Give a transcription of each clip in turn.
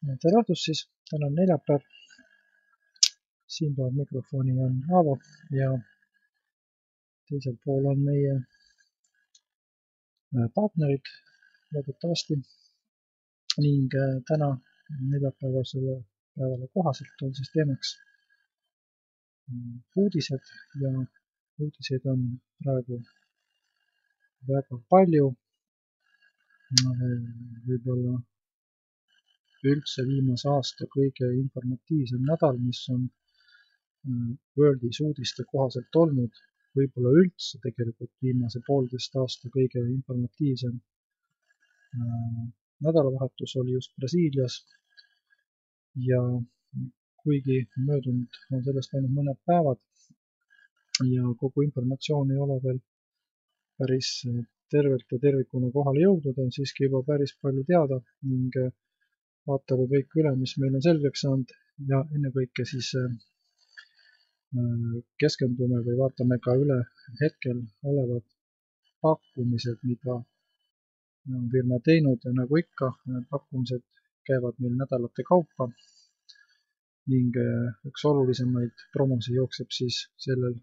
Tere õhtust siis, täna on neljapäev, siinpool mikrofoni on Aavo ja teisel pool on meie partnerid loodetavasti ning täna neljapäevasele päevale kohaselt on siis teemaks uudised ja uudiseid on praegu väga palju, võib-olla üldse viimase aasta kõige informatiivsem nädal, mis on Worldis uudiste kohaselt olnud, võib-olla üldse tegelikult viimase 1,5 aasta kõige informatiivsem nädalavahetus oli just Brasiilias ja kuigi möödunud on sellest ainult mõned päevad ja kogu informatsioon ei ole veel päris tervelt ja tervikuna kohale jõudnud, on siiski juba päris palju teada ning vaatame kõik üle, mis meil on selgeks saanud ja ennekõike siis keskendume või vaatame ka üle hetkel olevad pakkumised, mida on firma teinud ja nagu ikka, need pakkumised käivad meil nädalate kaupa ning üks olulisemaid promosid jookseb siis sellel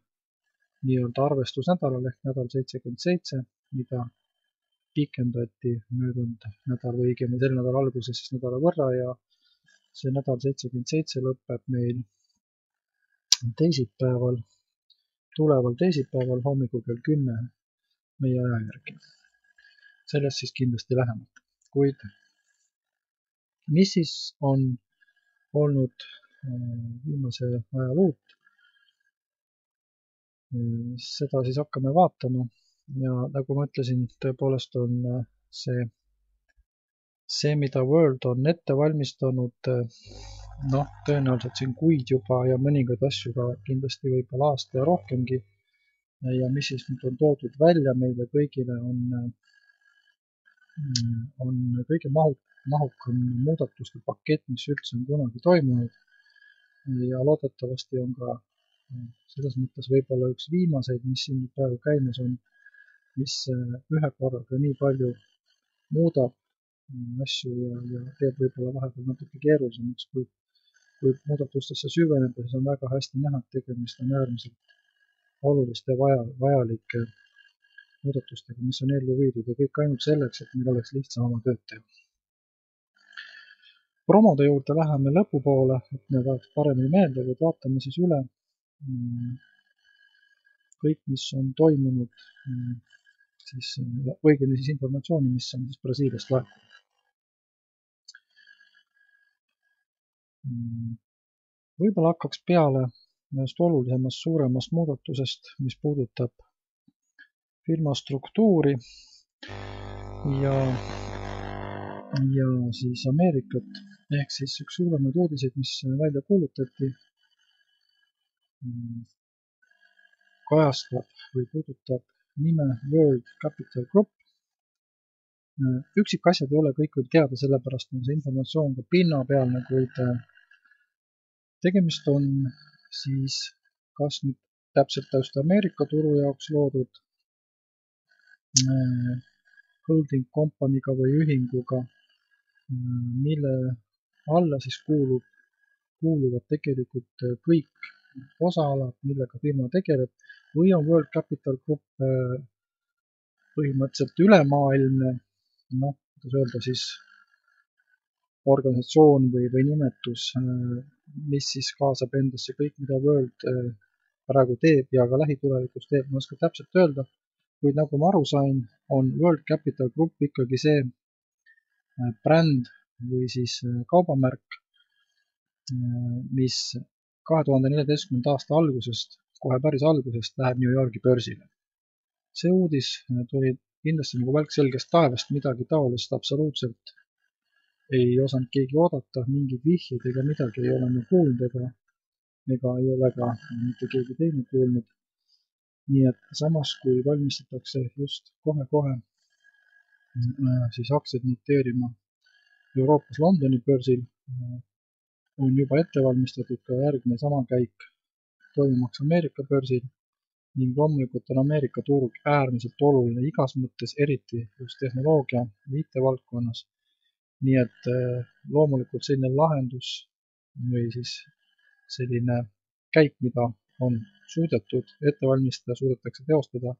nii-öelda arvestusnädalal ehk nädal 77, mida pikendati möödunud nädal või õigemini selle nädala alguses siis nädala võrra ja see nädal 77 lõpeb meil teisipäeval, tuleval teisipäeval hommikul kell 10 meie aja järgi. Sellest siis kindlasti lähemalt. Kuid mis siis on olnud viimase ajal uut? Seda siis hakkame vaatama ja nagu ma ütlesin, tõepoolest on see, mida World on ette valmistanud, tõenäoliselt siin kuid juba ja mõningaid asju ka kindlasti võib-olla aasta ja rohkemgi ja mis siis nüüd on toodud välja meile kõigile on kõige mahukam muudatuste pakett, mis üldse on kunagi toimunud ja loodetavasti on ka selles mõttes võib-olla üks viimaseid, mis siin praegu käimas on, mis ühe korraga nii palju muudab asju ja teeb võib-olla vahepeal natuke keerulisemaks, kui muudatustesse süveneda, siis on väga hästi näha, et tegemist on äärmiselt oluliste vajalike muudatustega, mis on ellu viidud ja kõik ainult selleks, et meil oleks lihtsam oma tööd teha. Promode juurde läheme lõpupoole, et need oleks paremini meelde, kuid vaatame siis üle kõik, mis on toimunud, siis õigemini siis informatsiooni, mis on siis Brasiiliast laekunud. Võib-olla hakkaks peale ühest olulisemast, suuremast muudatusest, mis puudutab firma struktuuri ja siis Ameerikat, ehk siis üks suuremaid uudiseid, mis välja kuulutati, kajastab või puudutab nime World Capital Group. Üksikasjad ei ole kõik veel teada, sellepärast on see informatsioon ka pinnapealne, kuid tegemist on siis kas nüüd täpselt just Ameerika turu jaoks loodud holding company'ga või ühinguga, mille alla siis kuuluvad tegelikult kõik osaalad, millega firma tegeleb, või on World Capital Group põhimõtteliselt ülemaailmne, kuidas öelda siis, organisatsioon või nimetus, mis siis kaasab endasse kõik, mida World praegu teeb ja ka lähitulevikus teeb, ma ei oska täpselt öelda, kuid nagu ma aru sain, on World Capital Group ikkagi see bränd või siis kaubamärk, mis 2014. aasta algusest, kohe päris algusest läheb New Yorgi börsile. See uudis tuli kindlasti nagu välk selgest taevast, midagi taolist absoluutselt ei osanud keegi oodata, mingid vihjeid ega midagi ei ole me kuulnud ega ei ole ka mitte keegi teine kuulnud. Nii et samas, kui valmistatakse just kohe siis aktsiaid noteerima Euroopas Londoni börsil, on juba ette valmistatud ka järgmine sama käik toimumaks Ameerika börsil ning loomulikult on Ameerika turg äärmiselt oluline igas mõttes, eriti just tehnoloogia ja IT valdkonnas Nii et loomulikult selline lahendus või siis selline käik, mida on suudetud ette valmistada, suudetakse teostada,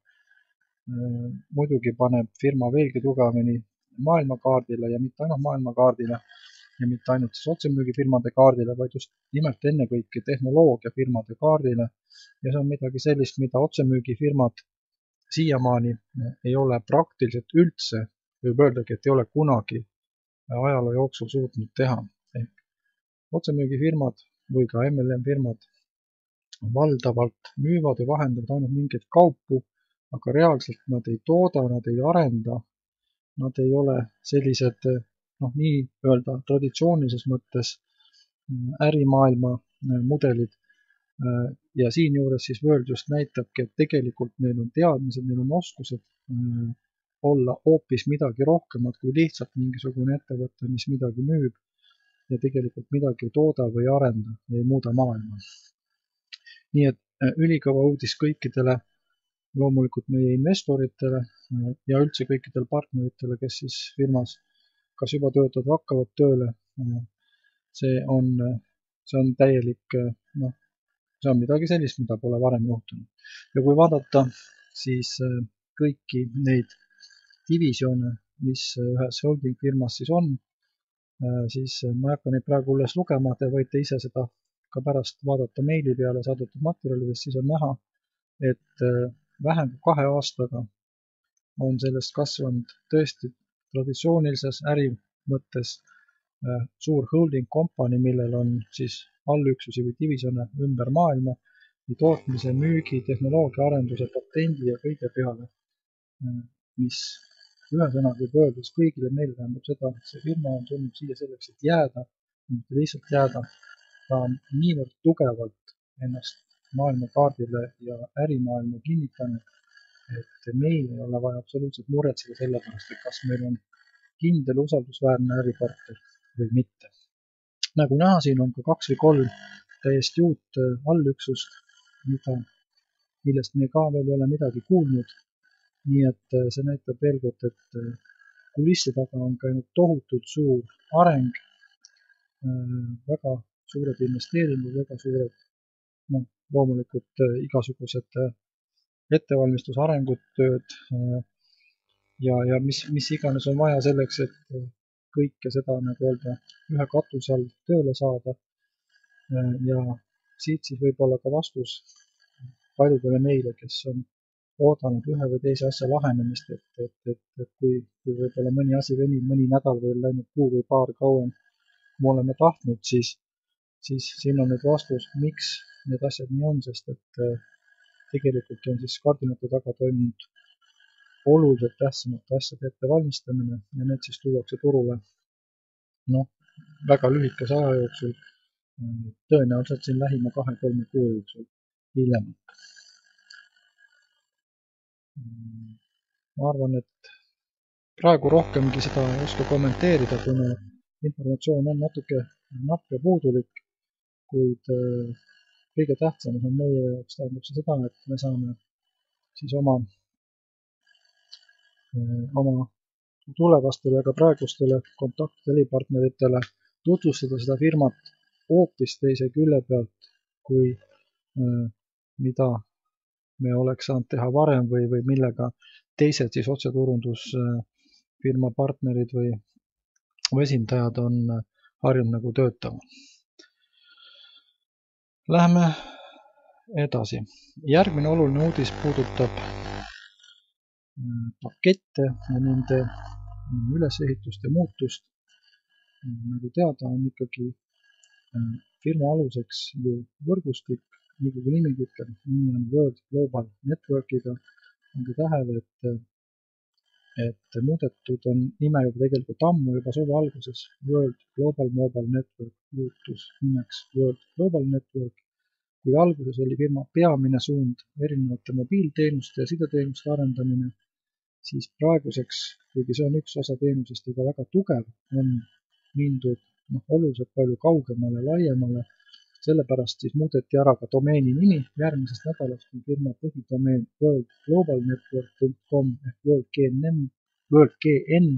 muidugi paneb firma veelgi tugevamini maailmakaardile ja mitte ainult maailmakaardile ja mitte ainult siis otsemüügifirmade kaardile, vaid just nimelt ennekõike tehnoloogiafirmade kaardile. Ja see on midagi sellist, mida otsemüügifirmad siiamaani ei ole praktiliselt üldse, võib öeldagi, et ei ole kunagi ajaloo jooksul suutnud teha. Ehk otsemüügifirmad või ka MLM-firmad valdavalt müüvad või vahendavad ainult mingeid kaupu, aga reaalselt nad ei tooda, nad ei arenda, nad ei ole sellised nii-öelda traditsioonilises mõttes ärimaailma mudelid. Ja siinjuures siis World just näitabki, et tegelikult neil on teadmised, neil on oskused olla hoopis midagi rohkemat kui lihtsalt mingisugune ettevõte, mis midagi müüb ja tegelikult midagi ei tooda või ei arenda ja ei muuda maailma. Nii et ülikõva uudis kõikidele, loomulikult meie investoritele ja üldse kõikidele partneritele, kes siis firmas kas juba töötavad või hakkavad tööle. See on täielik, see on midagi sellist, mida pole varem juhtunud. Ja kui vaadata siis kõiki neid divisioone, mis ühes holding firmas siis on, siis ma ei hakka neid praegu üles lugema, te võite ise seda ka pärast vaadata meili peale saadetud materjalidest, siis on näha, et vähem kui 2 aastaga on sellest kasvanud tõesti traditsioonilises äri mõttes suur holding company, millel on siis allüksusi või divisjone ümber maailma, nii tootmise, müügi, tehnoloogia arenduse, patendi ja kõige peale, mis ühesõnaga võib öelda, et kõigile meile tähendab seda, et see firma on tulnud siia selleks, et jääda, mitte lihtsalt jääda. Ta on niivõrd tugevalt ennast maailmakaardile ja ärimaailma kinnitanud, et meil ei ole vaja absoluutselt muretseda selle pärast, et kas meil on kindel usaldusväärne äripartner või mitte. Nagu näha, siin on ka 2 või 3 täiesti uut allüksust, millest me ka veel ei ole midagi kuulnud. Nii et see näitab veel kord, et kulissi taga on käinud tohutult suur areng, väga suured investeeringud, väga suured, loomulikult igasugused ettevalmistus, arengud-tööd ja mis iganes on vaja selleks, et kõike seda, nagu öelda, ühe katuse all tööle saada. Ja siit siis võib-olla ka vastus paljudele meile, kes on oodanud ühe või teise asja lahenemist, et kui võib-olla mõni asi venib mõni nädal või läinud kuu või paar kauem, me oleme tahtnud, siis siin on nüüd vastus, miks need asjad nii on, sest et tegelikult on siis kardinate taga toimunud oluliselt tähtsamate asjade ettevalmistamine ja need siis tuuakse turule väga lühikese aja jooksul, tõenäoliselt siin lähima 2-3 kuu jooksul hiljemalt. Ma arvan, et praegu rohkemgi seda ei oska kommenteerida, kuna informatsioon on natuke napp ja puudulik, kuid kõige tähtsam on meie jaoks tähendab see seda, et me saame siis oma tulevastele ja ka praegustele kontaktelipartneritele tutvustada seda firmat hoopis teise külje pealt, kui mida me oleks saanud teha varem või millega teised siis otseturundusfirma partnerid või esindajad on harjunud nagu töötama. Läheme edasi. Järgmine oluline uudis puudutab pakette ja nende ülesehitust ja muutust. Nagu teada, on ikkagi firma aluseks ju võrgustik, nagu nimigi ütleb, nimi on World Global Networkiga. Ange tähele, et muudetud on nime juba tegelikult ammu, juba suve alguses. World Global Mobile Network muutus nimeks World Global Network. Kui alguses oli firma peamine suund erinevate mobiilteenuste ja sideteenuste arendamine, siis praeguseks, kuigi see on üks osa teenusest, aga väga tugev, on mindud oluliselt palju kaugemale, laiemale. Sellepärast siis muudeti ära ka domeeni nimi. Järgmisest nädalast on firma põhidomeen worldglobalnetwork.com ehk WorldGN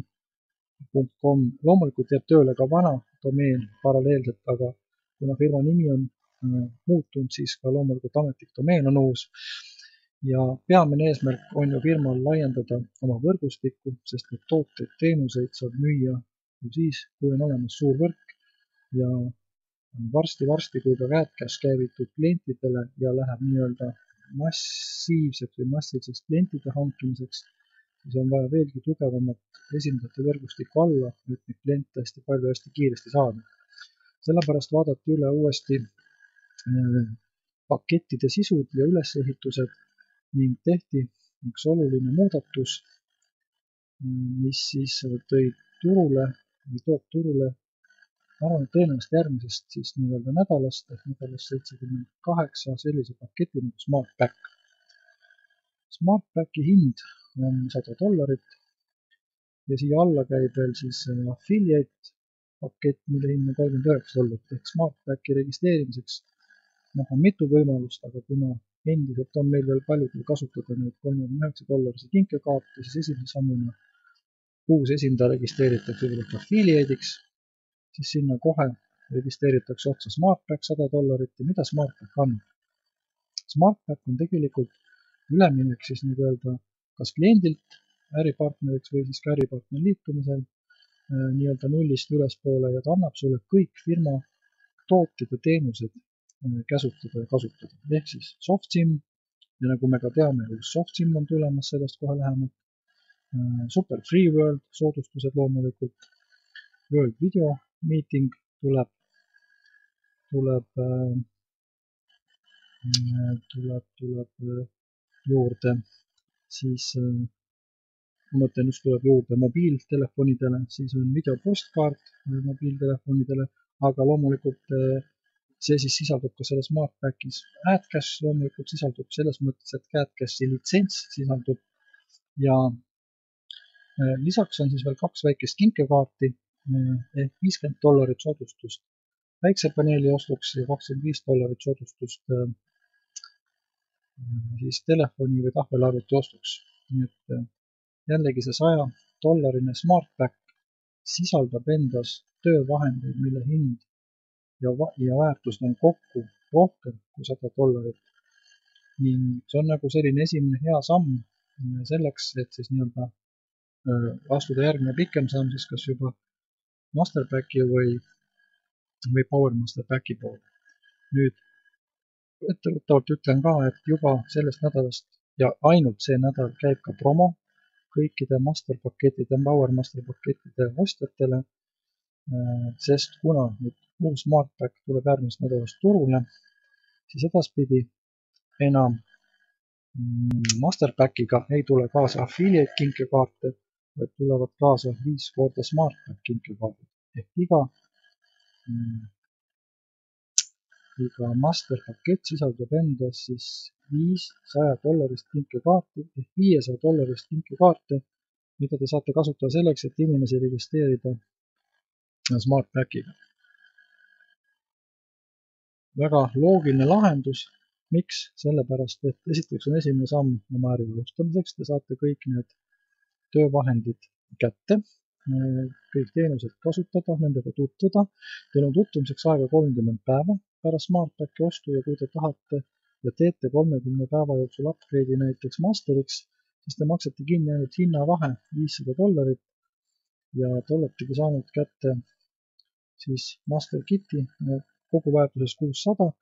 .com. Loomulikult jääb tööle ka vana domeen paralleelselt, aga kuna firma nimi on muutunud, siis ka loomulikult ametlik domeen on uus. Ja peamine eesmärk on ju firmal laiendada oma võrgustikku, sest neid tooteid, teenuseid saab müüa siis, kui on olemas suur võrk ja varsti, kui ka AdCash käivitub klientidele ja läheb nii-öelda massiivseks või massiliseks klientide hankimiseks, siis on vaja veelgi tugevamat esindajate võrgustikku alla, et neid kliente hästi palju hästi kiiresti saada. Sellepärast vaadati üle uuesti pakettide sisud ja ülesehitused ning tehti üks oluline muudatus, mis siis toob turule, ma arvan, et tõenäoliselt järgmisest siis nii-öelda nädalast ehk nädalast 78 sellise paketi nagu SmartPack. SmartPacki hind on $100 ja siia alla käib veel siis affiliate pakett, mille hind on $39 ehk SmartPacki registreerimiseks on mitu võimalust, aga kuna endiselt on meil veel paljudel kasutada neid $39 kinkekaarte, siis esimese sammuna uus esindaja registreeritakse kõigepealt affiliate'iks, siis sinna kohe registreeritakse otsa SmartPack $100 ja mida SmartPack on? SmartPack on tegelikult üleminek siis nii-öelda kas kliendilt äripartneriks või siis ka äripartneri liitumisel nii-öelda nullist ülespoole ja ta annab sulle kõik firma tooted ja teenused käsutada ja kasutada. Ehk siis SoftSIM ja nagu me ka teame, uus SoftSIM on tulemas, sellest kohe lähemalt. Super Free World soodustused loomulikult. World Video Meeting tuleb juurde, siis ma mõtlen just tuleb juurde mobiiltelefonidele, siis on video postkaart mobiiltelefonidele, aga loomulikult see siis sisaldub ka selles SmartPackis. AdCash loomulikult sisaldub selles mõttes, et AdCashi litsents sisaldub ja lisaks on siis veel 2 väikest kinkekaarti ehk $50 soodustust päiksepaneeli ostuks ja $25 soodustust siis telefoni või tahvelarvuti ostuks. Nii et jällegi see $100 SmartPack sisaldab endas töövahendeid, mille hind ja väärtust on kokku rohkem kui $100. Ning see on nagu selline esimene hea samm selleks, et siis nii-öelda astuda järgmine pikem samm siis kas juba MasterPacki või Power MasterPacki poole. Nüüd etteruttavalt ütlen ka, et juba sellest nädalast ja ainult see nädal käib ka promo kõikide masterpakettide, Power masterpakettide ostjatele, sest kuna nüüd uus SmartPack tuleb järgmisest nädalast turule, siis edaspidi enam MasterPackiga ei tule kaasa affiliate kinkekaarte, vaid tulevad kaasa 5 korda SmartPack kinkekaardid. Ehk iga masterpakett sisaldab endas siis 5 $100 kinkekaarti ehk $500 kinkekaarte, mida te saate kasutada selleks, et inimesi registreerida SmartPackiga. Väga loogiline lahendus. Miks? Sellepärast, et esiteks on esimene samm oma äri alustamiseks. Te saate kõik need töövahendid kätte, kõik teenused kasutada, nendega tutvuda. Teil on tutvumiseks aega 30 päeva pärast SmartPacki ostu ja kui te tahate ja teete 30 päeva jooksul upgrade'i näiteks Masteriks, siis te maksate kinni ainult hinnavahe $500 ja te oletegi saanud kätte siis Master Kiti kogu väärtuses 600,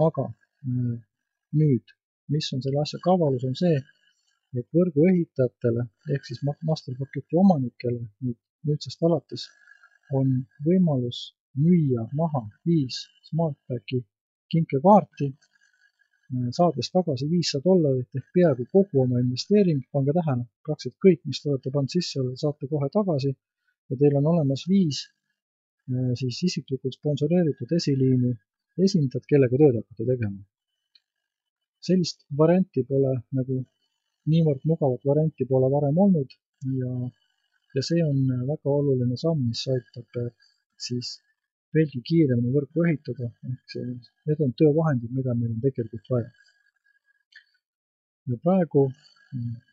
aga nüüd, mis on selle asja kavalus, on see, et võrgu ehitajatele ehk siis masterpaketi omanikele nüüdsest alates on võimalus müüa maha 5 SmartPacki kinkekaarti, saades tagasi $500 ehk peaaegu kogu oma investeering. Pange tähele, praktiliselt kõik, mis te olete pannud sisse, saate kohe tagasi ja teil on olemas 5 siis isiklikult sponsoreeritud esiliini esindajad, kellega tööd hakata tegema. Sellist varianti pole nagu niivõrd mugavat varianti pole varem olnud ja see on väga oluline samm, mis aitab siis veelgi kiiremini võrku ehitada, ehk need on töövahendid, mida meil on tegelikult vaja. Ja praegu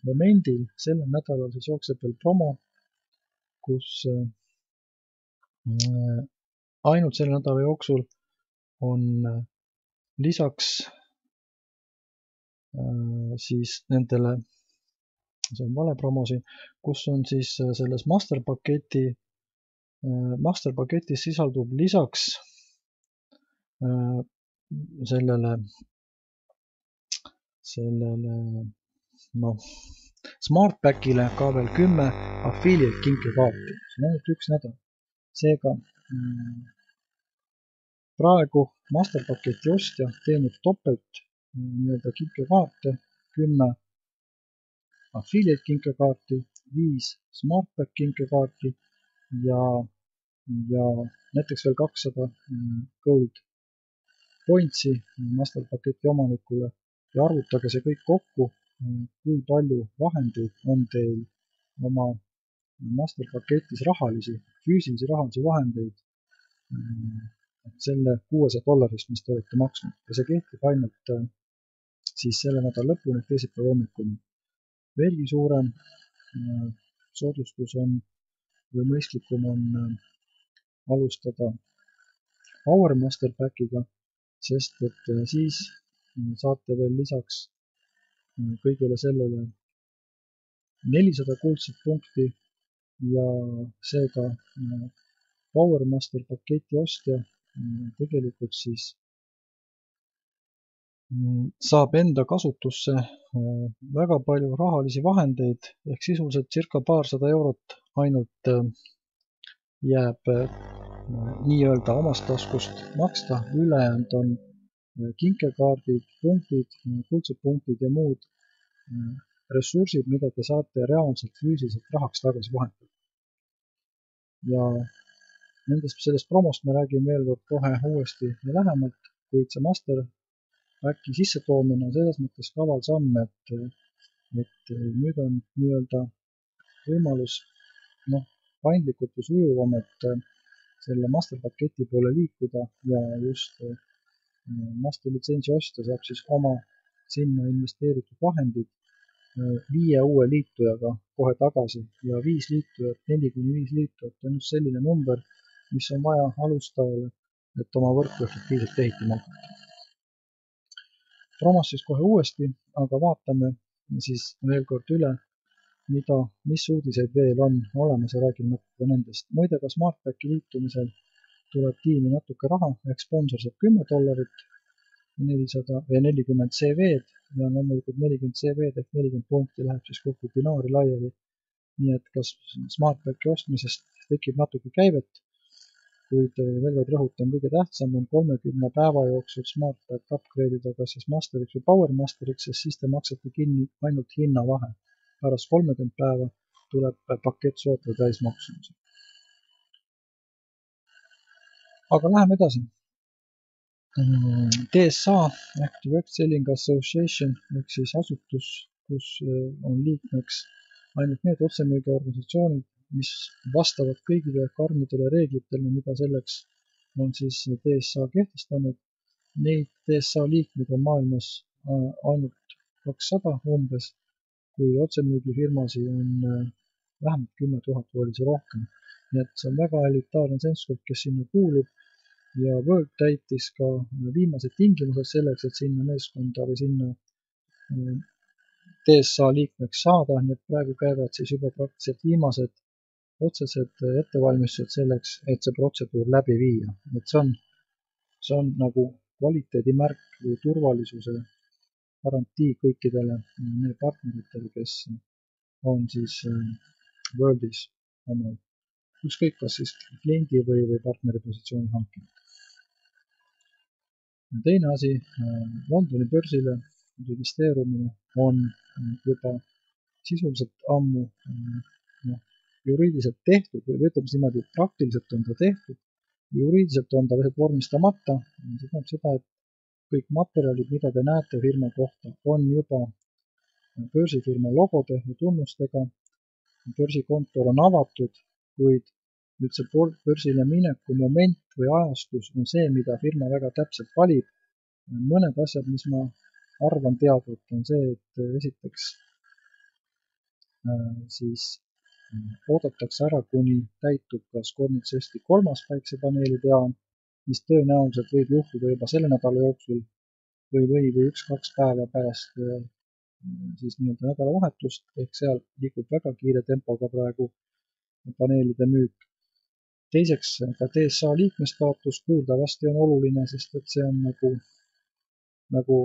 momendil sellel nädalal siis jookseb veel promo, kus ainult selle nädala jooksul on lisaks siis nendele, see on vale promosi, kus on siis selles masterpaketis sisaldub lisaks sellele SmartPackile ka veel 10 affiliate kinkekaarti. See on ainult üks nädal. Seega praegu masterpaketi ostja teenib topelt nii-öelda kinkekaarte, 10 affiliate kinkekaarti, 5 SmartPack kinkekaarti ja näiteks veel 200 gold pointsi masterpaketi omanikule ja arvutage see kõik kokku, kui palju vahendeid on teil oma masterpaketis füüsilisi rahalisi vahendeid selle $600, mis te olete maksnud. Ja see kehtib ainult siis selle nädala lõpuni, teisipäeva hommikuni. Veelgi suurem soodustus on või mõistlikum on alustada Power Masterpackiga, sest et siis saate veel lisaks kõigele sellele 400 kuldset punkti ja seega Power Masterpaketi ostja tegelikult siis saab enda kasutusse väga palju rahalisi vahendeid, ehk sisuliselt circa paarsada eurot ainult jääb nii-öelda omast taskust maksta, ülejäänud on kinkekaardid, punktid, kuldsed punktid ja muud ressursid, mida te saate reaalselt füüsiliselt rahaks tagasi vahetada. Ja sellest promost me räägime veel kord kohe uuesti ja lähemalt, kuid see masterpacki sissetoomine on selles mõttes kaval samm, et nüüd on nii-öelda võimalus paindlikult ja sujuvamalt selle masterpaketi poole liikuda ja just masterlitsentsi ostja saab siis oma sinna investeeritud vahendid 5 uue liitujaga kohe tagasi ja 5 liitujat, 4-5 liitujat on just selline number, mis on vaja alustajale, et oma võrku efektiivselt ehitama hakata. Promos siis kohe uuesti, aga vaatame siis veel kord üle, mis uudiseid veel on olemas ja räägime natuke nendest. Muide, ka SmartPacki liitumisel tuleb tiimi natuke raha, ehk sponsor saab $10, 400 või 40 CV-d ja loomulikult 40 CV-d ehk 40 punkti läheb siis kokku binaari laiali. Nii et kas SmartPacki ostmisest tekib natuke käivet, kuid veel kord rõhutan, kõige tähtsam on 30 päeva jooksul SmartPack upgrade'ida kas siis Masteriks või Power Masteriks, sest siis te maksate kinni ainult hinnavahe. Pärast 30 päeva tuleb pakett soetada täismaksumusel. Aga läheme edasi. DSA ehk Direct Selling Association ehk siis asutus, kus on liikmeks ainult need otsemüügiorganisatsioonid, mis vastavad kõigile karmidele reeglitele, mida selleks on siis DSA kehtestanud. Neid DSA liikmeid on maailmas ainult 200 umbes, kui otsemüügifirmasid on vähemalt 10 000 või oli see rohkem. Nii et see on väga elitaarne seltskond, kes sinna kuulub ja World täitis ka viimased tingimused selleks, et sinna meeskonda või sinna DSA liikmeks saada, nii et praegu käivad siis juba praktiliselt viimased otsesed ettevalmistused selleks, et see protseduur läbi viia. Et see on nagu kvaliteedimärk või turvalisuse garantii kõikidele meie partneritele, kes on siis Worldis omal ükskõik kas siis kliendi või partneri positsiooni hankinud. Teine asi, Londoni börsile registreerumine on juba sisuliselt ammu juriidiliselt tehtud või ütleme niimoodi, et praktiliselt on ta tehtud, juriidiliselt on ta lihtsalt vormistamata. See tähendab seda, et kõik materjalid, mida te näete firma kohta, on juba börsifirma logode ja tunnustega. Börsikontor on avatud, kuid nüüd see börsile mineku moment või ajastus on see, mida firma väga täpselt valib. Mõned asjad, mis ma arvan teadvat, on see, et esiteks siis Oodatakse ära, kuni täitub kas Kornitsesti 3. päiksepaneelide jaam, mis tõenäoliselt võib juhtuda juba selle nädala jooksul või 1-2 päeva pärast siis nii-öelda nädalavahetust, ehk seal liigub väga kiire tempoga praegu paneelide müük. Teiseks, ka DSA liikmestaatus kuuldavasti on oluline, sest et see on nagu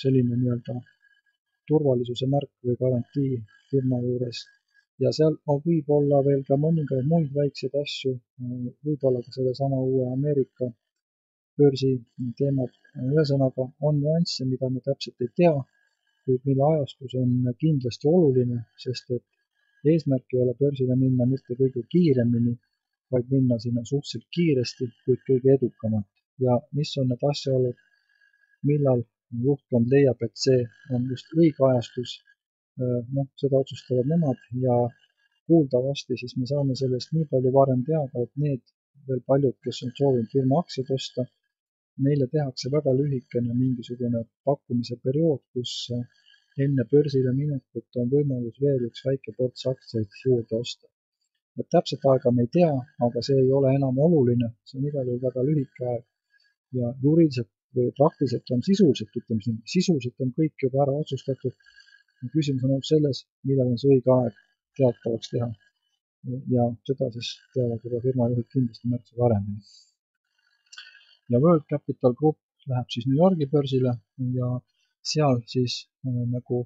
selline nii-öelda turvalisuse märk või garantii firma juures. Ja seal võib olla veel ka mõningaid muid väikseid asju, võib-olla ka sellesama uue Ameerika börsi teemad. Ühesõnaga on nüansse, mida me täpselt ei tea, kuid mille ajastus on kindlasti oluline, sest et eesmärk ei ole börsile minna mitte kõige kiiremini, vaid minna sinna suhteliselt kiiresti, kuid kõige edukamalt. Ja mis on need asjaolud, millal juhtkond leiab, et see on just õige ajastus, seda otsustavad nemad ja kuuldavasti siis me saame sellest nii palju varem teada, et need veel paljud, kes on soovinud firma aktsiaid osta, neile tehakse väga lühikene mingisugune pakkumise periood, kus enne börsile minekut on võimalus veel üks väike ports aktsiaid juurde osta. Et täpset aega me ei tea, aga see ei ole enam oluline, see on igal juhul väga lühike aeg ja juriidiliselt või praktiliselt on sisuliselt on kõik juba ära otsustatud. Küsimus on ainult selles, millal on see õige aeg teatavaks teha. Ja seda siis teavad juba firma juhid kindlasti märksa varem. Ja World Capital Group läheb siis New Yorgi börsile ja seal siis nagu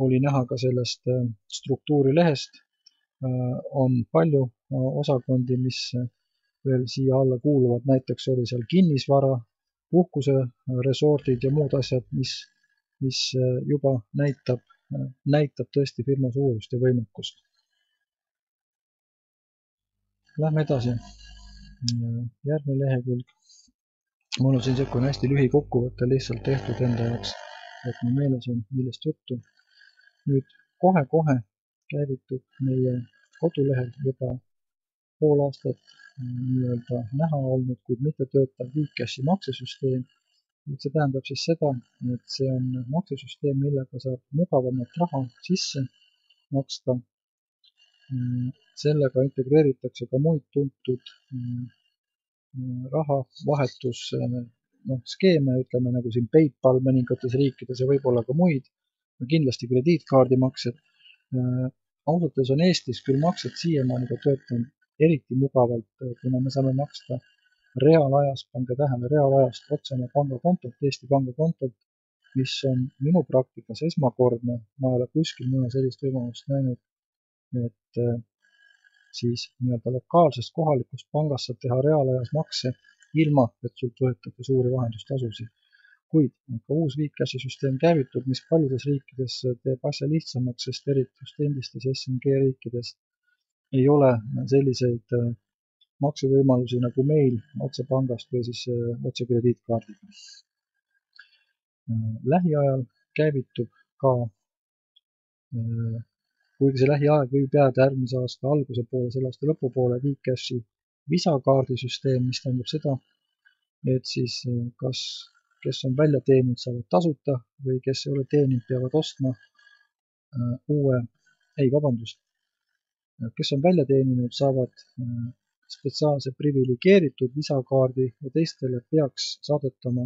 oli näha ka sellest struktuuri lehest, on palju osakondi, mis veel siia alla kuuluvad, näiteks oli seal kinnisvara, puhkuseresordid ja muud asjad, mis juba näitab tõesti firma suurust ja võimekust. Lähme edasi. Järgmine lehekülg. Mul on siin selline hästi lühikokkuvõte lihtsalt tehtud enda jaoks, et mul meeles on, millest juttu. Nüüd kohe käivitub meie kodulehel juba pool aastat nii-öelda näha olnud, kuid mitte töötav Vcashi maksesüsteem. See tähendab siis seda, et see on maksesüsteem, millega saab mugavamalt raha sisse maksta. Sellega integreeritakse ka muid tuntud rahavahetus skeeme, ütleme nagu siin PayPal mõningates riikides ja võib-olla ka muid, kindlasti krediitkaardimaksed. Ausalt öeldes on Eestis küll maksed siiamaani ka töötanud eriti mugavalt, kuna me saame maksta reaalajas, pange tähele, reaalajast otse oma pangakontolt, Eesti pangakontolt, mis on minu praktikas esmakordne, ma ei ole kuskil mujal sellist võimalust näinud, et siis nii-öelda lokaalsest kohalikust pangast saab teha reaalajas makse ilma, et sult võetakse suuri vahendustasusid. Kuid ka uus Vcashi süsteem käivitub, mis paljudes riikides teeb asja lihtsamaks, sest eriti just endistes SNG riikides ei ole selliseid maksevõimalusi nagu meil otse pangast või siis otse krediitkaardiga. Lähiajal käivitub ka, kuigi see lähiaeg võib jääda järgmise aasta alguse poole, selle aasta lõpupoole, Vcashi visakaardisüsteem, mis tähendab seda, et siis kes on välja teeninud, saavad tasuta või kes ei ole teeninud, peavad ostma kes on välja teeninud, saavad spetsiaalse privilegeeritud visakaardi ja teistele peaks saadetama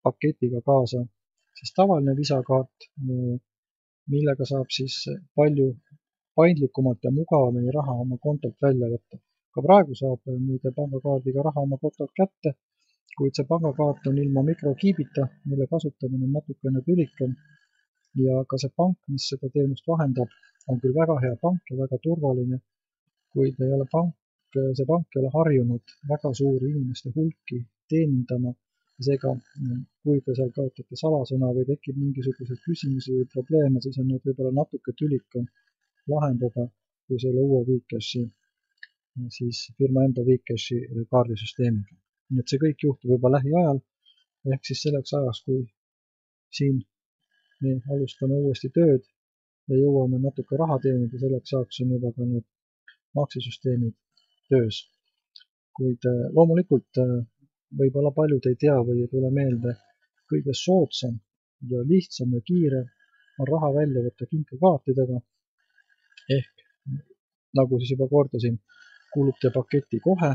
paketiga kaasa siis tavaline visakaart, millega saab siis palju paindlikumalt ja mugavamini raha oma kontolt välja võtta. Ka praegu saab muide pangakaardiga raha oma kontolt kätte, kuid see pangakaart on ilma mikrokiibita, mille kasutamine on natukene tülikam ja ka see pank, mis seda teenust vahendab, on küll väga hea pank ja väga turvaline, kuid see pank ei ole harjunud väga suuri inimeste hulki teenindama. Seega, kui te seal kaotate salasõna või tekib mingisuguseid küsimusi või probleeme, siis on need võib-olla natuke tülikam lahendada kui selle uue Vcashi, siis firma enda Vcashi kaardisüsteemiga. Nii et see kõik juhtub juba lähiajal, ehk siis selleks ajaks, kui siin me alustame uuesti tööd ja jõuame natuke raha teenida, selleks ajaks on juba ka need maksesüsteemid töös. Kuid loomulikult võib-olla paljud ei tea või ei tule meelde, kõige soodsam ja lihtsam ja kiire on raha välja võtta kinkekaartidega. ehk nagu siis juba kordasin, kuulub teie paketti kohe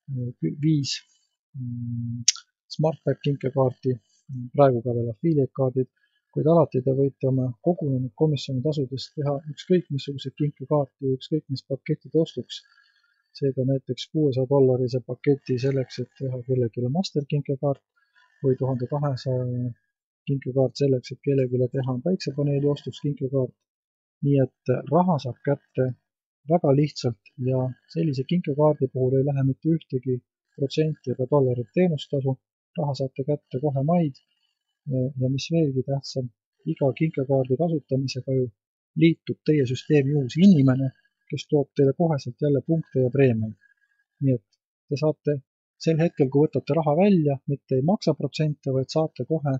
5 SmartBack kinkekaarti, praegu ka veel affiliate-kaardid, kuid alati te võite oma kogunenud komisjonitasudest teha ükskõik missuguseid kinkekaarti, ükskõik mis paketide ostuks. Seega näiteks $600 paketi selleks, et teha kellelegi master kinkekaart või 1200 kinkekaart selleks, et kellelegi teha päiksepaneeli ostuks kinkekaart. Nii et raha saab kätte väga lihtsalt ja sellise kinkekaardi puhul ei lähe mitte ühtegi protsenti ega dollarit teenustasu, raha saate kätte kohe maid ja mis veelgi tähtsam, iga kinkekaardi kasutamisega ju liitub teie süsteemi uus inimene, kes toob teile koheselt jälle punkte ja preemiaid. Nii et te saate sel hetkel, kui võtate raha välja, mitte ei maksa protsente, vaid saate kohe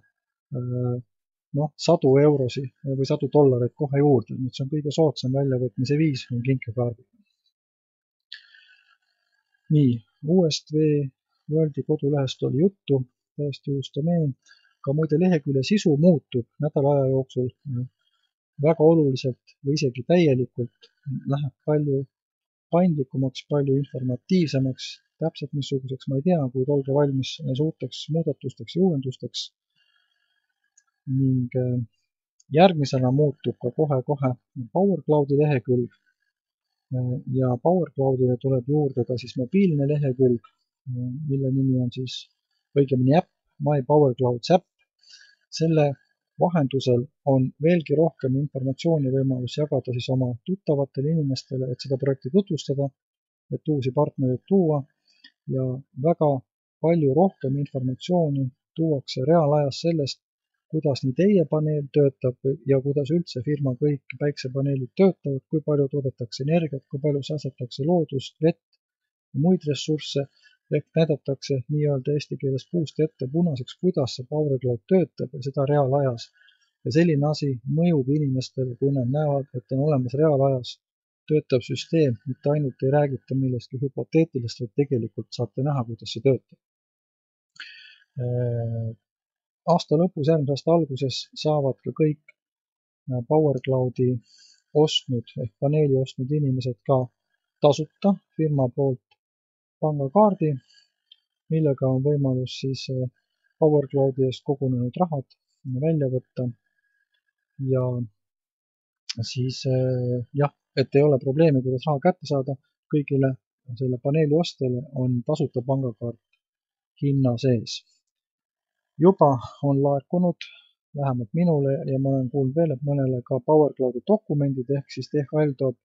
sadu eurosi või sadu dollareid kohe juurde. Nüüd see on kõige soodsam väljavõtmise viis on kinkekaardid. Nii, USV Worldi kodulehest oli juttu, täiesti uus domeen. Ka muide lehekülje sisu muutub nädala aja jooksul väga oluliselt või isegi täielikult, läheb palju paindlikumaks, palju informatiivsemaks, täpselt missuguseks ma ei tea, kuid olge valmis suurteks muudatusteks ja uuendusteks. Ning järgmisena muutub ka kohe PowerCloudi lehekülg ja PowerCloudile tuleb juurde ka siis mobiilne lehekülg, mille nimi on siis õigemini äpp, My PowerClouds äpp. Selle vahendusel on veelgi rohkem informatsiooni võimalus jagada siis oma tuttavatele inimestele, et seda projekti tutvustada, et uusi partnereid tuua ja väga palju rohkem informatsiooni tuuakse reaalajas sellest, kuidas nii teie paneel töötab ja kuidas üldse firma kõik päiksepaneelid töötavad, kui palju toodetakse energiat, kui palju säästetakse loodust, vett ja muid ressursse, ehk näidatakse nii-öelda eesti keeles puust ette punaseks, kuidas see PowerCloud töötab ja seda reaalajas. Ja selline asi mõjub inimestele, kui nad näevad, et on olemas reaalajas töötav süsteem, mitte ainult ei räägita millestki hüpoteetilist, vaid tegelikult saate näha, kuidas see töötab. Aasta lõpus, järgmise aasta alguses saavad ka kõik PowerCloudi ostnud ehk paneeli ostnud inimesed ka tasuta firma poolt pangakaardi, millega on võimalus siis PowerCloudi eest kogunenud rahad välja võtta ja siis et ei ole probleemi, kuidas raha kätte saada, kõigile selle paneeli ostjale on tasuta pangakaart hinna sees. Juba on laekunud vähemalt minule ja ma olen kuulnud veel, et mõnele ka PowerCloudi dokumendid ehk siis DHL toob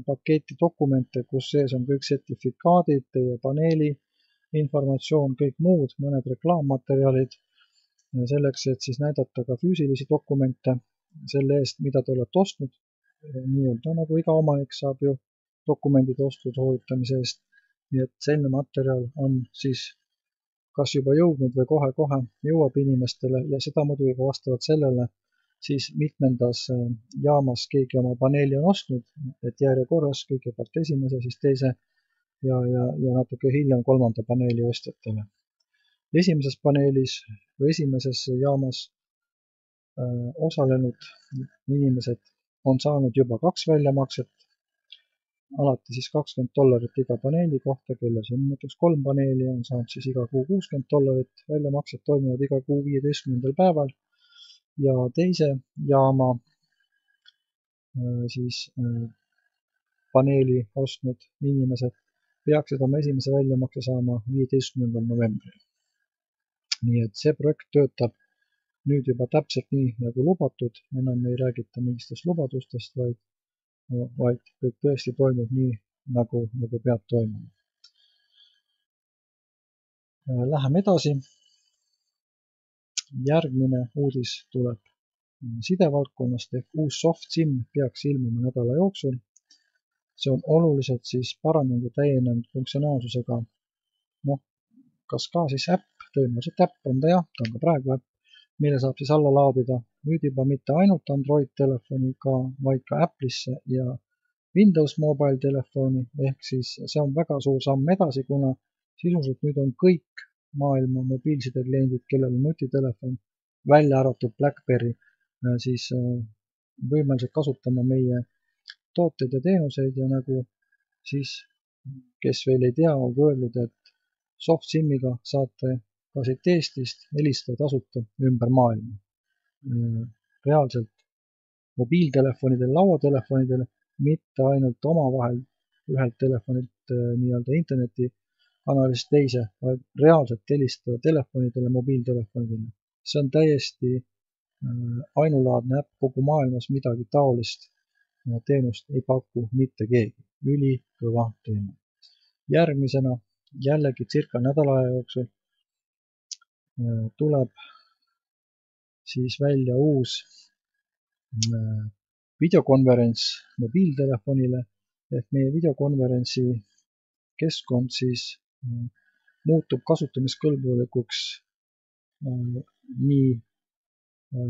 paketi dokumente, kus sees on kõik sertifikaadid, teie paneeli informatsioon, kõik muud, mõned reklaammaterjalid selleks, et siis näidata ka füüsilisi dokumente selle eest, mida te olete ostnud. Nii-öelda nagu iga omanik saab ju dokumendid ostud hoolitamise eest. Nii et selline materjal on siis kas juba jõudnud või kohe-kohe jõuab inimestele ja seda muidugi ka vastavalt sellele siis mitmendas jaamas keegi oma paneeli on ostnud, et järjekorras kõigepealt esimese, siis teise ja natuke hiljem kolmanda paneeli ostjatele. Esimeses paneelis või esimeses jaamas osalenud inimesed on saanud juba 2 väljamakset, alati siis $20 iga paneeli kohta, kelles on näiteks 3 paneeli, on saanud siis iga kuu $60, väljamaksed toimuvad iga kuu 15. päeval ja teise jaama siis paneeli ostnud inimesed peaksid oma esimese väljamakse saama 15. novembril. Nii et see projekt töötab nüüd juba täpselt nii, nagu lubatud, enam ei räägita mingistest lubadustest, vaid kõik tõesti toimub nii, nagu peab toimuma. Läheme edasi. Järgmine uudis tuleb sidevaldkonnast ehk uus SoftSIM peaks ilmuma nädala jooksul. See on oluliselt siis paranenud ja täienenud funktsionaalsusega, kas ka siis äpp, tõenäoliselt äpp on ta jah, ta on ka praegu äpp, mille saab siis alla laadida nüüd juba mitte ainult Android telefoniga, vaid ka Apple'isse ja Windows Mobile telefoni, ehk siis see on väga suur samm edasi, kuna sisuliselt nüüd on kõik maailma mobiilsidekliendid, kellel on nutitelefon, välja arvatud BlackBerry, siis võimelised kasutama meie tooteid ja teenuseid ja nagu siis, kes veel ei tea, on öeldud, et SoftSIM-iga saate ka siit Eestist helistada tasuta ümber maailma. Reaalselt mobiiltelefonidel, lauatelefonidel, mitte ainult omavahel ühelt telefonilt nii-öelda internetikanalist teise, vaid reaalselt helistada telefonidele, mobiiltelefonidele. See on täiesti ainulaadne äpp kogu maailmas, midagi taolist teenust ei paku mitte keegi. Ülikõva teema. Järgmisena jällegi circa nädala aja jooksul tuleb siis välja uus videokonverents mobiiltelefonile ehk meie videokonverentsi keskkond siis muutub kasutamiskõlbulikuks nii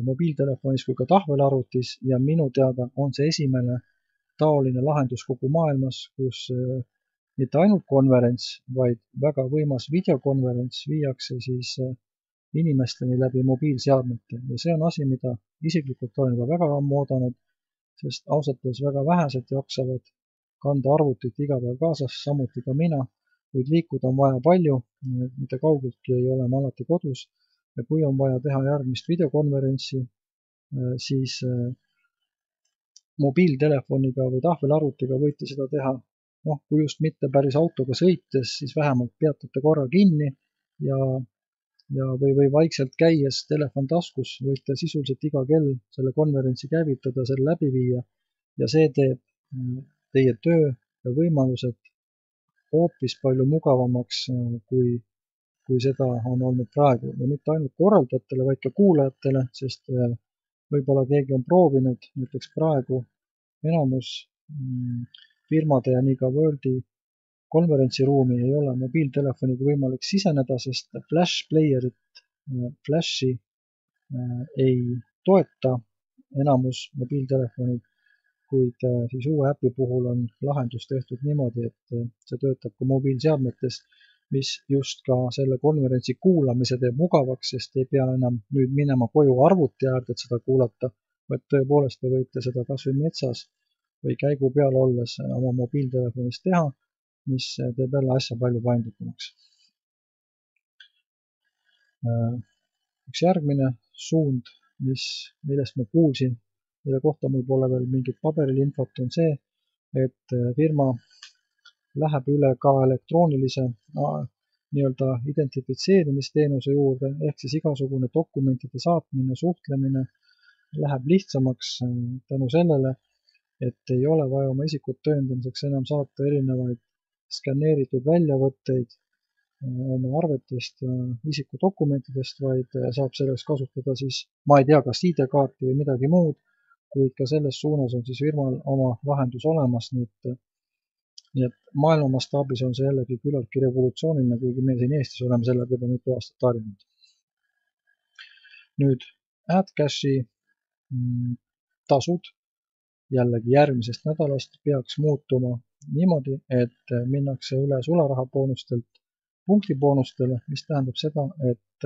mobiiltelefonis kui ka tahvelarvutis ja minu teada on see esimene taoline lahendus kogu maailmas, kus mitte ainult konverents, vaid väga võimas videokonverents viiakse siis inimesteni läbi mobiilseadmete ja see on asi, mida isiklikult olen juba väga ammu oodanud, sest ausalt öeldes väga vähesed jaksavad kanda arvutit iga päev kaasas, samuti ka mina, kuid liikuda on vaja palju, mitte kaugeltki ei ole ma alati kodus ja kui on vaja teha järgmist videokonverentsi, siis mobiiltelefoniga või tahvelarvutiga võite seda teha, kui just mitte päris autoga sõites, siis vähemalt peatate korra kinni ja või vaikselt käies telefon taskus võite sisuliselt iga kell selle konverentsi käivitada, selle läbi viia ja see teeb teie töö ja võimalused hoopis palju mugavamaks, kui seda on olnud praegu ja mitte ainult korraldajatele, vaid ka kuulajatele, sest võib-olla keegi on proovinud, näiteks praegu enamus firmade ja nii ka Worldi konverentsiruumi ei ole mobiiltelefoniga võimalik siseneda, sest Flash Playerit, Flashi ei toeta enamus mobiiltelefonid, kuid siis uue äpi puhul on lahendus tehtud niimoodi, et see töötab ka mobiilseadmetes, mis just ka selle konverentsi kuulamise teeb mugavaks, sest ei pea enam nüüd minema koju arvuti äärde, et seda kuulata, vaid tõepoolest te võite seda kas või metsas või käigu peal olles oma mobiiltelefonis teha, mis teeb jälle asja palju paindlikumaks. Üks järgmine suund, millest ma kuulsin, mille kohta mul pole veel mingit paberil infot, on see, et firma läheb üle ka elektroonilise nii-öelda identifitseerimisteenuse juurde, ehk siis igasugune dokumentide saatmine, suhtlemine läheb lihtsamaks tänu sellele, et ei ole vaja oma isikut tõendamiseks enam saata erinevaid skanneeritud väljavõtteid oma arvetest ja isikudokumentidest, vaid saab selleks kasutada siis, ma ei tea, kas ID-kaarti või midagi muud, kuid ka selles suunas on siis firmal oma lahendus olemas, nii et maailma mastaabis on see jällegi küllaltki revolutsiooniline, kuigi me siin Eestis oleme sellega juba mitu aastat harjunud. Nüüd AdCashi tasud jällegi järgmisest nädalast peaks muutuma niimoodi, et minnakse üle sularahaboonustelt punktiboonustele, mis tähendab seda, et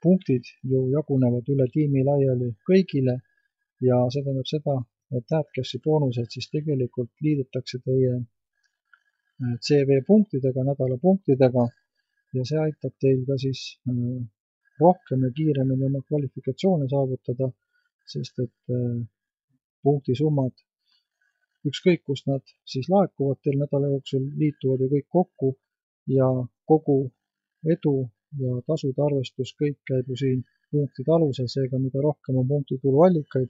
punktid ju jagunevad üle tiimi laiali kõigile ja see tähendab seda, et AdCashi boonused siis tegelikult liidetakse teie CV punktidega, nädala punktidega ja see aitab teil ka siis rohkem ja kiiremini oma kvalifikatsioone saavutada, sest et punktisummad, ükskõik kust nad siis laekuvad teil nädala jooksul, liituvad ju kõik kokku ja kogu edu ja tasude arvestus kõik käib ju siin punktide alusel, seega mida rohkem on punktituluallikaid,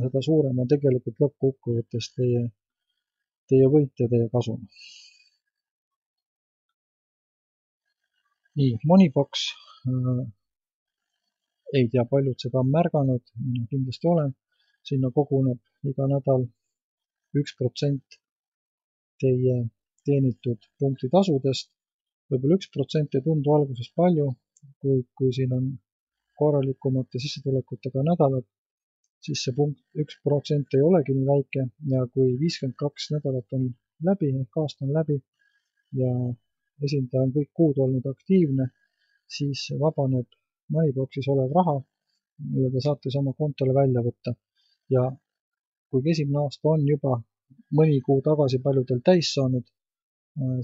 seda suurem on tegelikult lõppkokkuvõttes teie võit ja teie kasum. Nii, Moneybox, ei tea, paljud seda on märganud, mina kindlasti olen, sinna koguneb iga nädal 1% teie teenitud punktitasudest. Võib-olla 1% ei tundu alguses palju, kuid kui siin on korralikumate sissetulekutega nädalad, siis see 1% ei olegi nii väike ja kui 52 nädalat on läbi, ehk aasta on läbi ja esindaja on kõik kuud olnud aktiivne, siis vabaneb Moneyboxis olev raha, mille te saate oma kontole välja võtta. ja kuigi esimene aasta on juba mõni kuu tagasi paljudel täis saanud,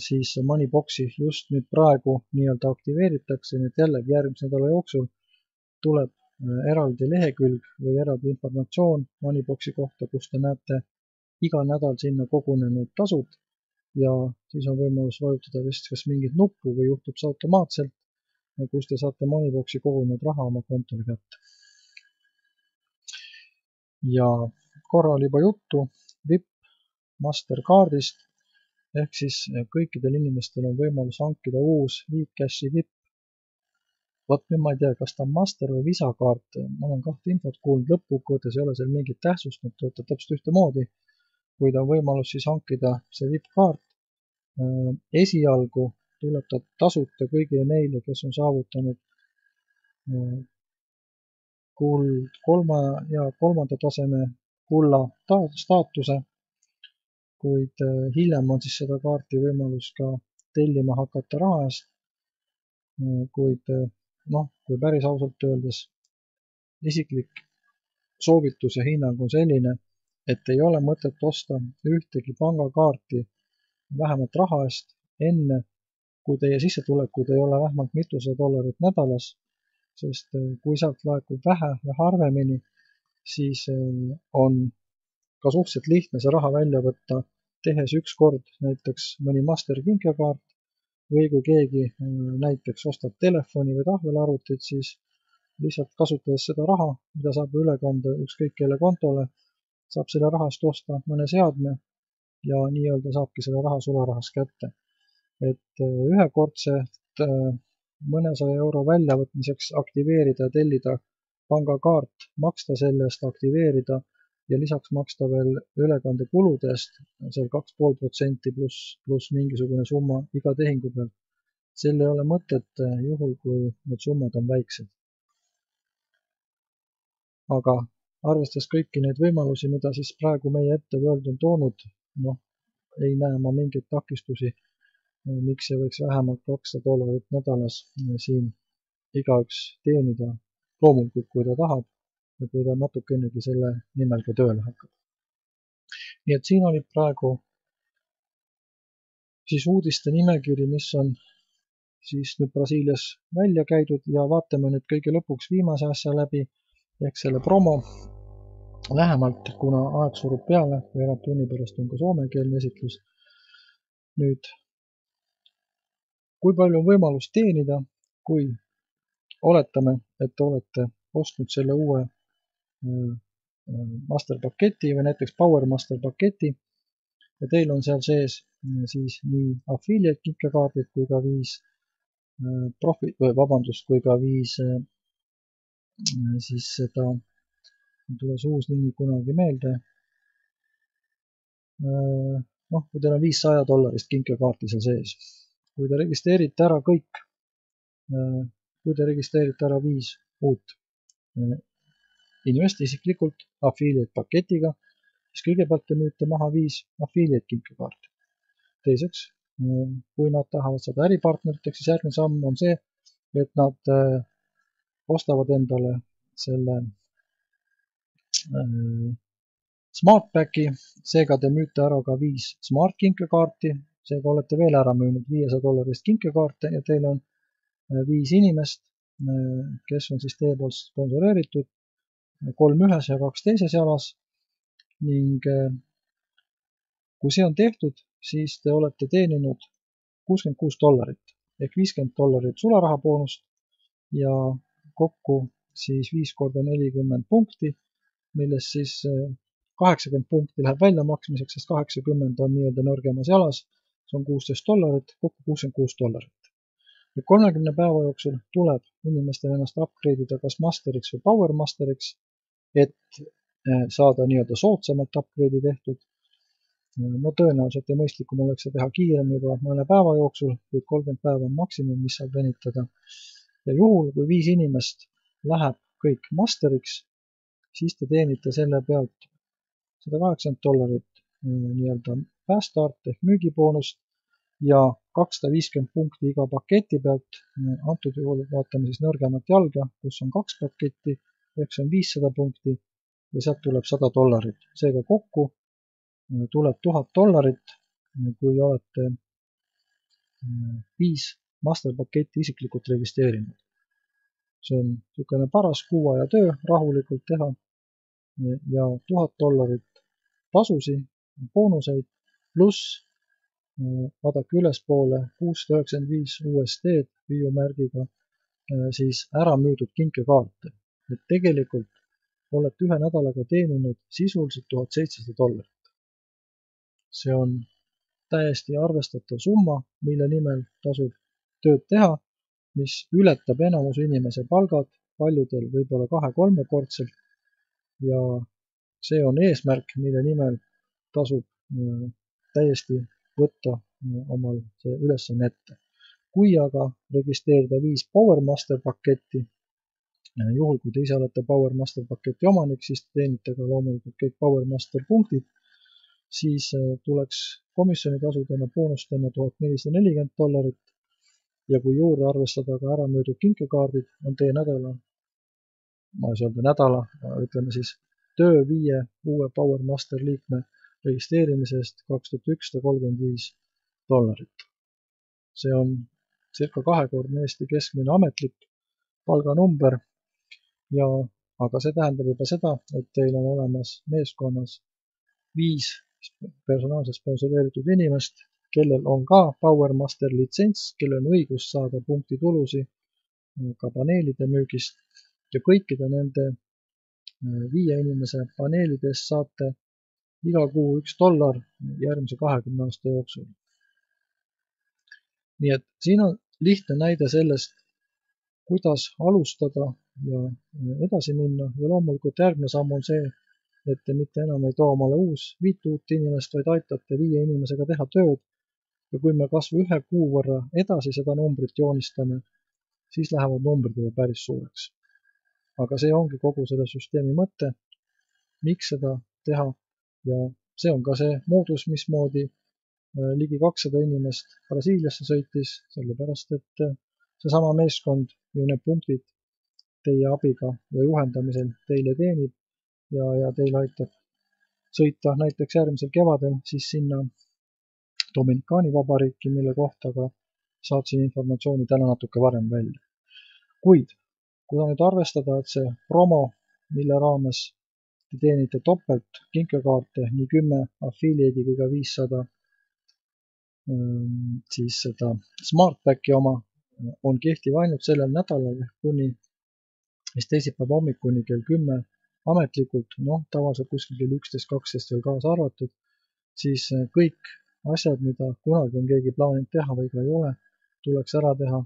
siis Moneyboxi just nüüd praegu nii-öelda aktiveeritakse, nii et jällegi järgmise nädala jooksul tuleb eraldi lehekülg või eraldi informatsioon Moneyboxi kohta, kus te näete iga nädal sinna kogunenud tasud ja siis on võimalus vajutada vist kas mingit nuppu või juhtub see automaatselt, kus te saate Moneyboxi kogunenud raha oma kontole kätte. Ja korra oli juba juttu VIP Mastercardist, ehk siis kõikidel inimestel on võimalus hankida uus Wecashi VIP. Vot nüüd ma ei tea, kas ta on Master või Visa kaart, ma olen kahte infot kuulnud, lõppkokkuvõttes ei ole seal mingit tähtsust, nad töötab täpselt ühtemoodi, kuid on võimalus siis hankida see VIP-kaart. Esialgu tuleb ta tasuta kõigile neile, kes on saavutanud kolmanda taseme kulla staatuse, kuid hiljem on siis seda kaarti võimalus ka tellima hakata raha eest, kuid kui päris ausalt öeldes isiklik soovitus ja hinnang on selline, et ei ole mõtet osta ühtegi pangakaarti vähemalt raha eest enne, kui teie sissetulekud ei ole vähemalt mitusada dollarit nädalas, sest kui sealt laekub vähe ja harvemini, siis on ka suhteliselt lihtne see raha välja võtta, tehes ükskord näiteks mõni Master kinkekaart või kui keegi näiteks ostab telefoni või tahvelarvutit, siis lihtsalt kasutades seda raha, mida saab üle kanda ükskõik kelle kontole, saab selle rahast osta mõne seadme ja nii-öelda saabki selle raha sularahas kätte. Et ühekordselt mõnesaja euro väljavõtmiseks aktiveerida ja tellida pangakaart, maksta selle eest, aktiveerida ja lisaks maksta veel ülekandekuludest seal 2,5% pluss mingisugune summa iga tehingu pealt. Sel ei ole mõtet juhul, kui need summad on väiksed. Aga arvestades kõiki neid võimalusi, mida siis praegu meie ette World on toonud, ei näe ma mingeid takistusi, miks see võiks vähemalt $200 nädalas siin igaüks teenida, loomulikult kui ta tahab ja kui ta natukenegi selle nimel ka tööle hakkab. Nii et siin oli praegu siis uudiste nimekiri, mis on siis nüüd Brasiilias välja käidud ja vaatame nüüd kõige lõpuks viimase asja läbi, ehk selle promo lähemalt, kuna aeg surub peale, veerand tunni pärast on ka soomekeelne esitlus. Nüüd, kui palju on võimalust teenida, kui oletame, et te olete ostnud selle uue Master paketi või näiteks Power Master paketi ja teil on seal sees siis nii affiliate kinkekaardid kui ka 5 kui ka 5 siis seda, tules uus nimi kunagi meelde, kui teil on $500 kinkekaarti seal sees. Kui te registreerite ära kõik, kui te registreerite ära 5 uut inimest isiklikult affiliate paketiga, siis kõigepealt te müüte maha 5 affiliate kinkekaarti. Teiseks, kui nad tahavad saada äripartneriteks, siis järgmine samm on see, et nad ostavad endale selle SmartPacki, seega te müüte ära ka 5 Smart kinkekaarti, seega olete veel ära müünud $500 kinkekaarte ja teil on 5 inimest, kes on siis teie poolt sponsoreeritud, 3 ühes ja 2 teises jalas ning kui see on tehtud, siis te olete teeninud $66 ehk $50 sularahaboonust ja kokku siis 5 korda 40 punkti, millest siis 80 punkti läheb väljamaksmiseks, sest 80 on nii-öelda nõrgemas jalas, see on $16, kokku $66. 30 päeva jooksul tuleb inimestel ennast upgrade'ida kas Masteriks või Power Masteriks, et saada nii-öelda soodsamalt upgrade'i tehtud. Tõenäoliselt ja mõistlikum oleks see teha kiirem juba mõne päeva jooksul, kuid 30 päeva on maksimum, mis saab venitada. Ja juhul, kui 5 inimest läheb kõik Masteriks, siis te teenite selle pealt $180 nii-öelda fast-start ehk müügiboonust ja 250 punkti iga paketi pealt. Antud juhul vaatame siis nõrgemat jalga, kus on 2 paketti, ehk see on 500 punkti ja sealt tuleb $100. Seega kokku tuleb $1000, kui olete 5 masterpaketti isiklikult registreerinud. See on niisugune paras kuuaja töö rahulikult teha ja $1000 tasusi, boonuseid, pluss vaadake ülespoole 695 USD-d viiumärgiga siis ära müüdud kinkekaarte. Et tegelikult olete ühe nädalaga teeninud sisuliselt $1700. See on täiesti arvestatav summa, mille nimel tasub tööd teha, mis ületab enamuse inimese palgad, paljudel võib-olla 2-3-kordselt ja see on eesmärk, mille nimel tasub täiesti võtta omal see ülesanne ette. Kui aga registreerida 5 PowerMaster paketti, juhul kui te ise olete PowerMaster paketi omanik, siis teenite ka loomulikult kõik PowerMaster punktid, siis tuleks komisjonitasudena boonustena $1440 ja kui juurde arvestada ka ära müüdud kinkekaardid, on teie nädala, ma ei saa öelda nädala, ütleme siis töö 5 uue PowerMaster liikme registreerimisest $2135. See on circa 2-kordne Eesti keskmine ametlik palganumber ja aga see tähendab juba seda, et teil on olemas meeskonnas 5 personaalselt sponsoreeritud inimest, kellel on ka PowerMaster litsents, kellel on õigus saada punktitulusi ka paneelide müügist ja kõikide nende 5 inimese paneelidest saate iga kuu $1 järgmise 20 aasta jooksul. Nii et siin on lihtne näide sellest, kuidas alustada ja edasi minna ja loomulikult järgmine samm on see, et te mitte enam ei too omale 5 uut inimest, vaid aitate 5 inimesega teha tööd ja kui me kas või 1 kuu võrra edasi seda numbrit joonistame, siis lähevad numbrid juba päris suureks. Aga see ongi kogu selle süsteemi mõte, miks seda teha ja see on ka see moodus, mismoodi ligi 200 inimest Brasiiliasse sõitis, sellepärast et seesama meeskond ju need punktid teie abiga ja juhendamisel teile teenib ja teil aitab sõita näiteks järgmisel kevadel siis sinna Dominikaani Vabariiki, mille kohta ka saatsin informatsiooni täna natuke varem välja. Kuid, kui nüüd arvestada, et see promo, mille raames te teenite topelt kinkekaarte nii 10 affiliate'i kui ka 500 siis seda SmartPacki oma on kehtiv ainult sellel nädalal kuni teisipäeva hommikuni kell 10 ametlikult, tavaliselt kuskil kell 11-12 veel kaasa arvatud, siis kõik asjad, mida kunagi on keegi plaaninud teha või ka ei ole, tuleks ära teha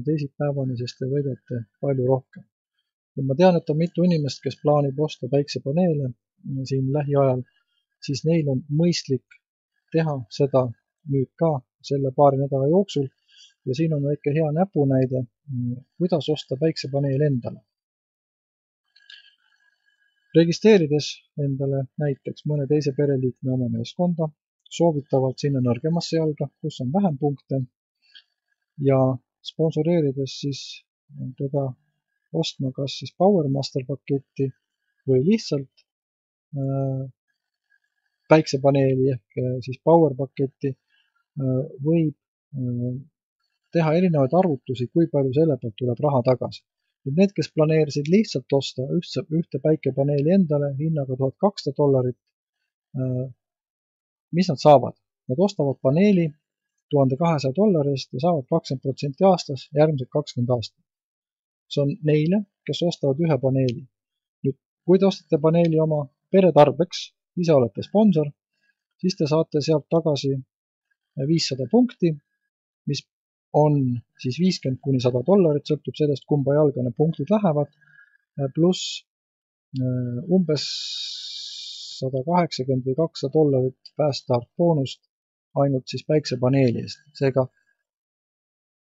teisipäevani, sest te võidate palju rohkem. Ja ma tean, et on mitu inimest, kes plaanib osta päiksepaneele siin lähiajal, siis neil on mõistlik teha seda nüüd ka selle paari nädala jooksul ja siin on väike hea näpunäide, kuidas osta päiksepaneel endale. Registreerides endale näiteks mõne teise pereliikme oma meeskonda, soovitavalt sinna nõrgemasse jalga, kus on vähem punkte ja sponsoreerides siis teda ostma kas siis PowerMaster paketti või lihtsalt päiksepaneeli ehk siis Power paketti võib teha erinevaid arvutusi, kui palju selle pealt tuleb raha tagasi. Need, kes planeerisid lihtsalt osta ühte päikepaneeli endale hinnaga $1200, mis nad saavad? Nad ostavad paneeli $1200 ja saavad 20% aastas järgmised 20 aastat. See on neile, kes ostavad ühe paneeli. Nüüd, kui te ostate paneeli oma peretarbeks, ise olete sponsor, siis te saate sealt tagasi 500 punkti, mis on siis $50–100, sõltub sellest, kumba jalga need punktid lähevad, pluss umbes $180 või $200 päästart boonust ainult siis päiksepaneeli eest. Seega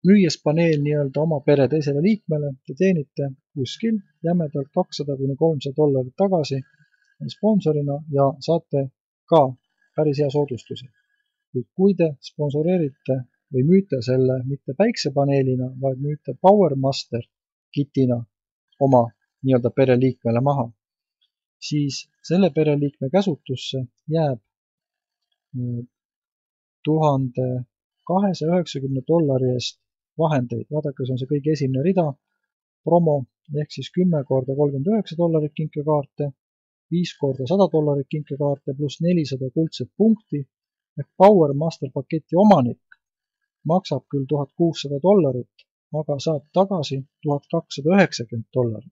müües paneel nii-öelda oma pere teisele liikmele, te teenite kuskil jämedalt $200–300 tagasi sponsorina ja saate ka päris hea soodustusi. Kui te sponsoreerite või müüte selle mitte päiksepaneelina, vaid müüte PowerMaster kitina oma nii-öelda pereliikmele maha, siis selle pereliikme käsutusse jääb $1290 eest vahendeid. Vaadake, see on see kõige esimene rida, promo, ehk siis 10 korda $39 kinkekaarte, 5 korda $100 kinkekaarte pluss 400 kuldset punkti, ehk Power Master paketi omanik maksab küll $1600, aga saab tagasi $1290.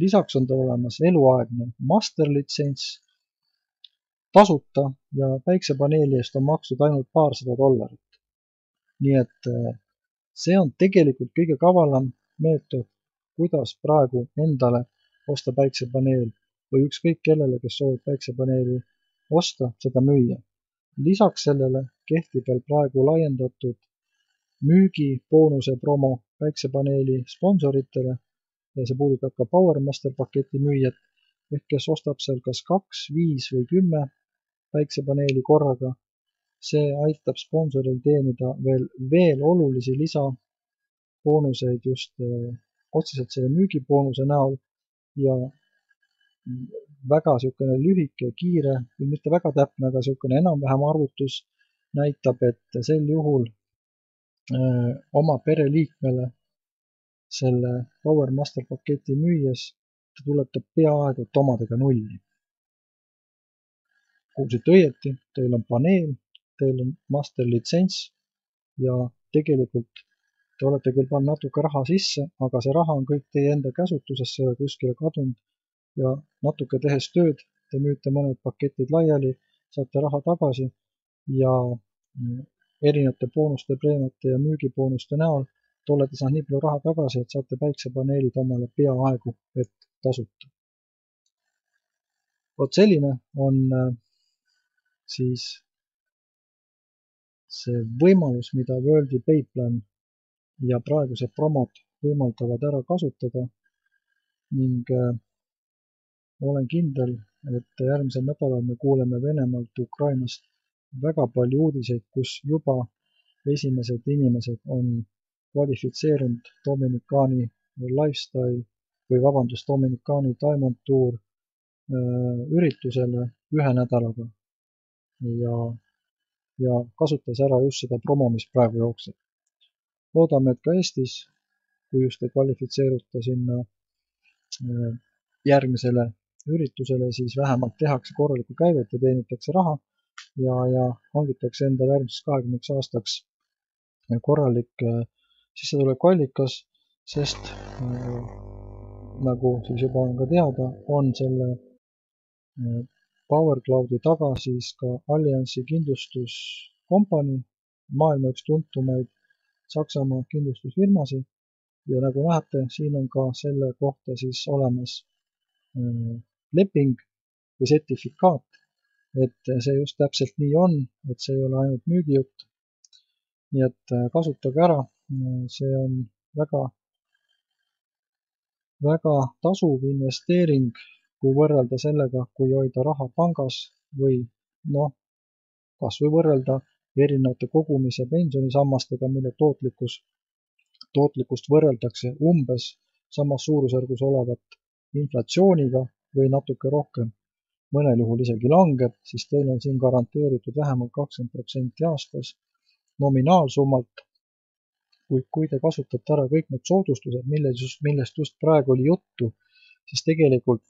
Lisaks on tal olemas eluaegne masterlitsents tasuta ja päiksepaneeli eest on makstud ainult $200. Nii et see on tegelikult kõige kavalam meetod, kuidas praegu endale osta päiksepaneel või ükskõik kellele, kes soovib päiksepaneeli osta, seda müüa. Lisaks sellele kehtib veel praegu laiendatud müügiboonuse promo päiksepaneeli sponsoritele ja see puudutab ka Power Master paketi müüjat, ehk kes ostab seal kas 2, 5 või 10 päiksepaneeli korraga. See aitab sponsoril teenida veel olulisi lisaboonuseid just otseselt selle müügiboonuse näol ja väga niisugune lühike, kiire, mitte väga täpne, aga niisugune enam-vähem arvutus näitab, et sel juhul oma pereliikmele selle Power Master paketi müües ta tuletab peaaegu et omadega nulli. Kuulsite õieti, teil on paneel, teil on master litsents ja tegelikult te olete küll pannud natuke raha sisse, aga see raha on kõik teie enda käsutuses, see ei ole kuskile kadunud ja natuke tehes tööd, te müüte mõned paketid laiali, saate raha tagasi ja erinevate boonuste, preemiate ja müügiboonuste näol te olete saanud nii palju raha tagasi, et saate päiksepaneelid omale peaaegu et tasuta. Vot selline on siis see võimalus, mida Worldi Payplan ja praegused promod võimaldavad ära kasutada ning olen kindel, et järgmisel nädalal me kuuleme Venemaalt ja Ukrainast väga palju uudiseid, kus juba esimesed inimesed on kvalifitseerunud Dominikaani Lifestyle Dominikaani Diamond Tour üritusele 1 nädalaga ja kasutas ära just seda promo, mis praegu jookseb. Loodame, et ka Eestis, kui just ei kvalifitseeruta sinna järgmisele üritusele, siis vähemalt tehakse korralikku käivet ja teenitakse raha ja hangitakse endale järgmiseks 20 aastaks korralik sissetulekuallikas, sest nagu siis juba on ka teada, on selle PowerCloudi taga siis ka Alliansi kindlustuskompanii, maailma üks tuntumaid Saksamaa kindlustusfirmasid ja nagu näete, siin on ka selle kohta siis olemas leping või sertifikaat, et see just täpselt nii on, et see ei ole ainult müügijutt. Nii et kasutage ära, see on väga tasuv investeering, kui võrrelda sellega, kui hoida raha pangas või kas või võrrelda erinevate kogumise pensionisammastega, mille tootlikkust võrreldakse umbes samas suurusjärgus olevat inflatsiooniga või natuke rohkem, mõnel juhul isegi langeb, siis teil on siin garanteeritud vähemalt 20% aastas nominaalsummalt, kuid kui te kasutate ära kõik need soodustused, millest just praegu oli juttu, siis tegelikult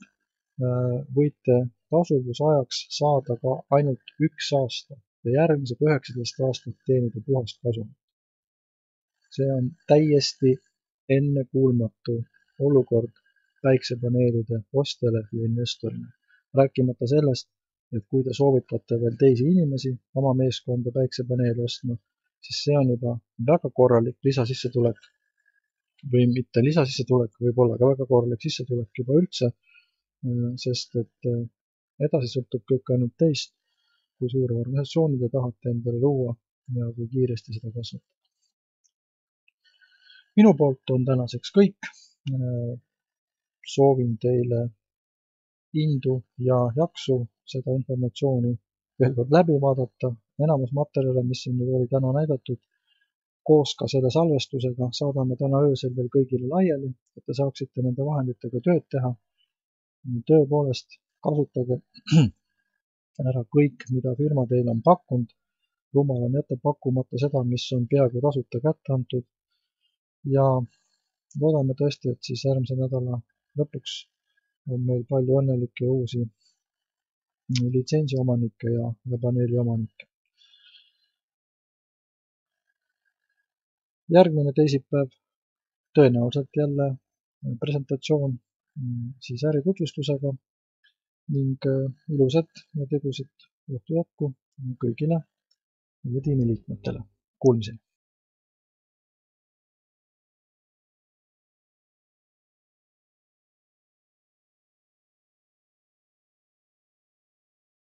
võite tasuvusajaks saada ka ainult 1 aasta ja järgmised 19 aastat teenida puhast kasumit. See on täiesti ennekuulmatu olukord päiksepaneelide ostjale ja investorile. Rääkimata sellest, et kui te soovitate veel teisi inimesi oma meeskonda päiksepaneeli ostma, siis see on juba väga korralik lisasissetulek või mitte lisasissetulek, võib-olla ka väga korralik sissetulek juba üldse, sest et edasi sõltub kõik ainult teist, kui suure organisatsiooni te tahate endale luua ja kui kiiresti seda kasvatada. Minu poolt on tänaseks kõik. Soovin teile indu ja jaksu seda informatsiooni veel kord läbi vaadata. Enamus materjale, mis siin nüüd oli täna näidatud, koos ka selle salvestusega saadame täna öösel veel kõigile laiali, et te saaksite nende vahenditega tööd teha. Tõepoolest kasutage ära kõik, mida firma teile on pakkunud. Rumal on jätta pakkumata seda, mis on peaaegu tasuta kätte antud ja loodame tõesti, et siis järgmise nädala lõpuks on meil palju õnnelikke uusi litsentsiomanikke ja paneeliomanikke. Järgmine teisipäev tõenäoliselt jälle presentatsioon siis äritutvustusega ning ilusat ja tegusid õhtu jätku kõigile meie tiimiliikmetele. Kuulmiseni!